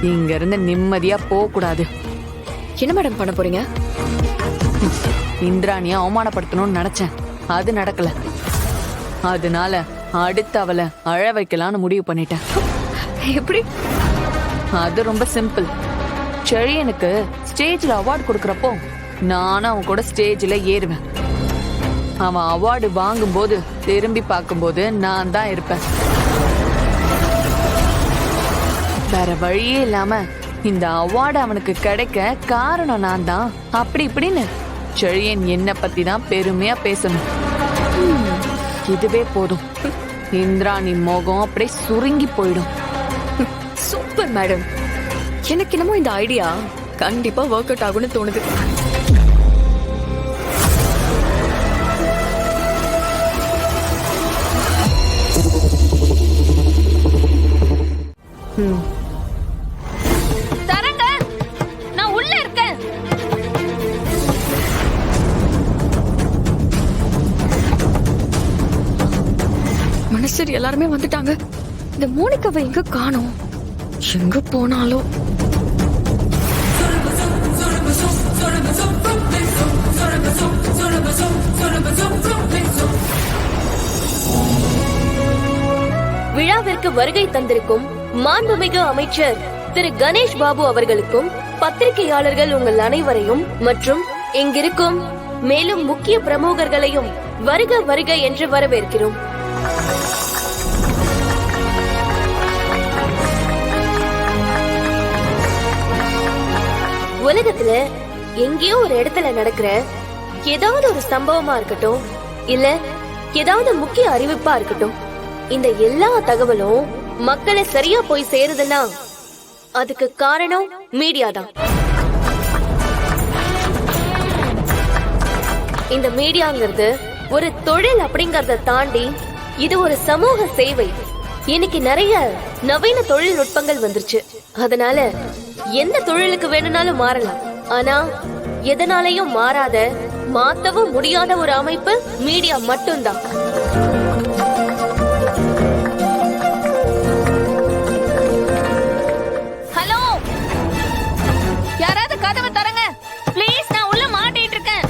இங்க இருந்து நிம்மதியா போக கூடாது. என்ன மேடம் பண்ண போறீங்க? இந்திராணிய அவமானப்படுத்தணும்னு நினைச்சேன், அது நடக்கல. அதனால அடுத்து அவளை அழ வைக்கலான்னு முடிவு பண்ணிட்டேன். எப்படி? அது ரொம்ப சிம்பிள். செழியனுக்கு ஸ்டேஜ்ல அவார்டு கொடுக்கறப்போ நானும் அவன் கூட ஸ்டேஜ்ல ஏறுவேன். அவன் அவார்டு வாங்கும்போது திரும்பி பார்க்கும்போது நான் தான் இருப்பேன். வேற வழியே இல்லாம இந்த அவார்டு அவனுக்கு கிடைக்க காரணம் நான் தான். அப்படி இப்படின்னு செழியன் என்ன பத்தி தான் பெருமையா பேசணும். இதுவே போதும். இந்திராணி மோகம் அப்படியே சுருங்கி போயிடும். Super madam. எனக்கு என்னமோ இந்த ஐடியா கண்டிப்பா ஒர்க் அவுட் ஆகும்னு தோணுது. தரங்க, நான் உள்ள இருக்கேன். மினிஸ்டர் எல்லாருமே வந்துட்டாங்க. இந்த மோனிகாவை எங்க காணோம்? எங்க போனாலோ? விழாவிற்கு வருகை தந்திருக்கும் மாண்புமிகு அமைச்சர் திரு கணேஷ் பாபு அவர்களுக்கும் பத்திரிகையாளர்கள் உங்கள் அனைவரையும் மற்றும் இங்கிருக்கும் மேலும் முக்கிய பிரமுகர்களையும் வருக வருக என்று வரவேற்கிறோம். உலகத்துல எங்கேயோ ஒரு இடத்துல நடக்கிற ஏதாவது ஒரு சம்பவமா இருக்கட்டும், இல்ல ஏதாவது முக்கிய அறிவிப்பா இருக்கட்டும், இந்த எல்லா தகவலும் மக்களை சரியா போய் சேருதுன்னா அதுக்கு காரணம் மீடியா தான். இந்த மீடியாங்கிறது ஒரு தொழில் அப்படிங்கறத தாண்டி இது ஒரு சமூக சேவை. இன்னைக்கு நிறைய நவீன தொழில்நுட்பங்கள் வந்துருச்சு. அதனால எந்த தொழிலுக்கு வேணும்னாலும் மாறலாம். ஆனா எதனாலையும் மாறாத, மாத்தவும் முடியாத ஒரு அமைப்பு மீடியா மட்டும்தான். ஹலோ, யாராவது கதவை தரங்க ப்ளீஸ், நான் உள்ள மாட்டிட்டு இருக்கேன்.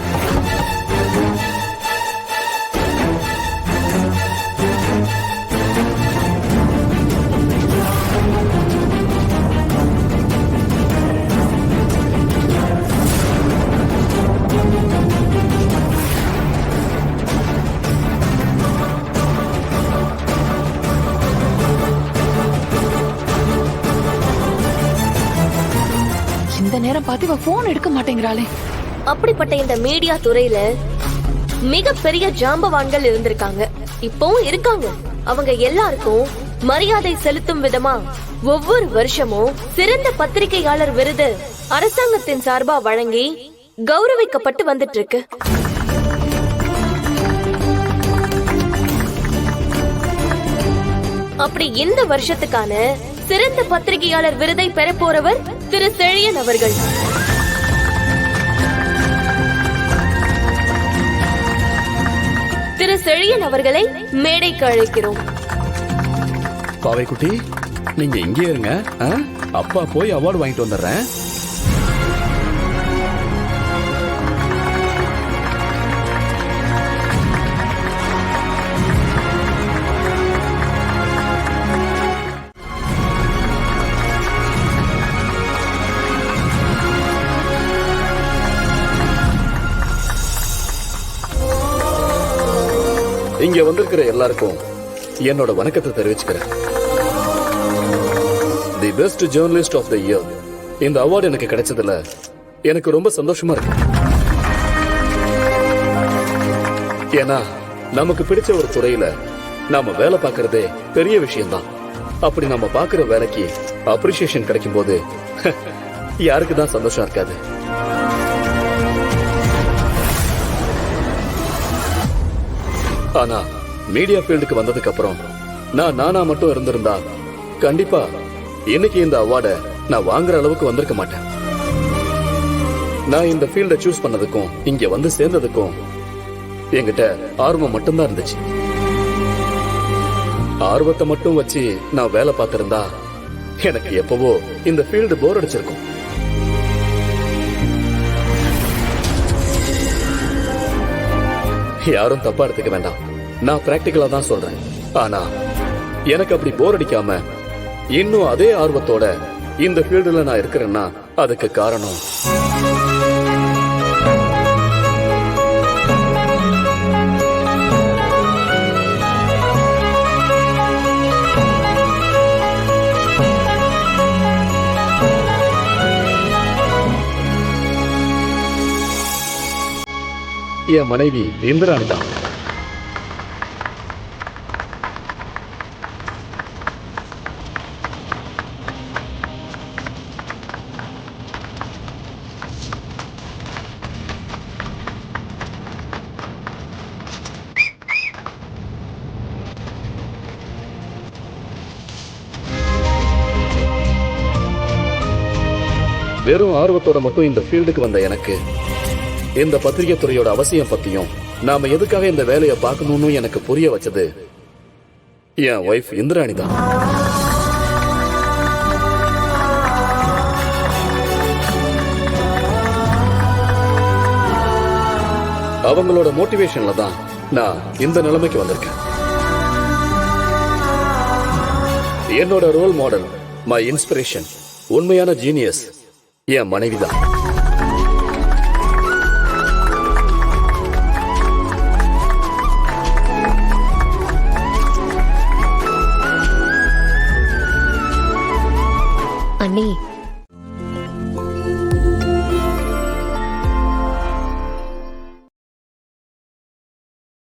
இந்த நேரம் பார்த்து இவ போன் எடுக்க மாட்டேங்கிறாளே. அப்படிப்பட்ட இந்த மீடியா துறையில மிகப்பெரிய ஜாம்பவான்கள் இருந்திருக்காங்க, இப்பவும் இருக்காங்க. அவங்க எல்லாருக்கும் மரியாதை செலுத்தும் விதமா ஒவ்வொரு வருஷமும் சிறந்த பத்திரிகையாளர் விருது அரசாங்கத்தின் சார்பா வழங்கி கௌரவிக்கப்பட்டு வந்துட்டு இருக்கு. அப்படி இந்த வருஷத்துக்கான சிறந்த பத்திரிகையாளர் விருதை பெற போறவர் திரு செழியன் அவர்கள். திரு செழியன் அவர்களை மேடைக்கு அழைக்கிறோம். பாவை குட்டி, நீங்க இங்கே இருங்க, அப்பா போய் அவார்டு வாங்கிட்டு வந்துடுறேன். இங்க வந்திருக்கிற எல்லாருக்கும் என்னோட வணக்கத்தை தெரிவிச்சுக்கிறேன். The best journalist of the year இந்த அவார்டு எனக்கு கிடைச்சதுல எனக்கு ரொம்ப சந்தோஷமா இருக்கு. ஏன்னா நமக்கு பிடிச்ச ஒரு துறையில நாம வேலை பார்க்கறதே பெரிய விஷயம்தான். அப்படி நம்ம பார்க்கிற வேலைக்கு அப்ரிசியேஷன் கிடைக்கும் போது யாருக்கு தான் சந்தோஷம் இருக்காது? ஆனா மீடியா ஃபீல்டுக்கு வந்ததுக்கு அப்புறம் நானா மட்டும் இருந்திருந்தா கண்டிப்பா இன்னைக்கு இந்த அவார்டை நான் வாங்குற அளவுக்கு வந்திருக்க மாட்டேன். நான் இந்த ஃபீல்ட சூஸ் பண்ணதுக்கும் இங்க வந்து சேர்ந்ததுக்கும் என்கிட்ட ஆர்வம் மட்டும்தான் இருந்துச்சு. ஆர்வத்தை மட்டும் வச்சு நான் வேலை பார்த்திருந்தா எனக்கு எப்பவோ இந்த ஃபீல்டு போர் அடிச்சிருக்கும். யாரும் தப்பா எடுத்துக்க வேண்டாம், நான் பிராக்டிகலா தான் சொல்றேன். ஆனா எனக்கு அப்படி போர் அடிக்காம இன்னும் அதே ஆர்வத்தோட இந்த ஃபீல்டுல நான் இருக்கிறேன்னா அதுக்கு காரணம் என் மனைவி இந்திராணி தான். வெறும் ஆர்வத்தோட மட்டும் இந்த ஃபீல்டுக்கு வந்த எனக்கு இந்த பத்திரிகை துறையோட அவசியம் பத்தியும் நாம எதுக்காக இந்த வேலையை பார்க்கணும்னு எனக்கு புரிய வச்சது என் ஒய்ஃப் இந்திராணி தான். அவங்களோட மோட்டிவேஷன்ல தான் நான் இந்த நிலைமைக்கு வந்திருக்கேன். என்னோட ரோல் மாடல், மை இன்ஸ்பிரேஷன், உண்மையான ஜீனியஸ் என் மனைவிதான். அண்ணி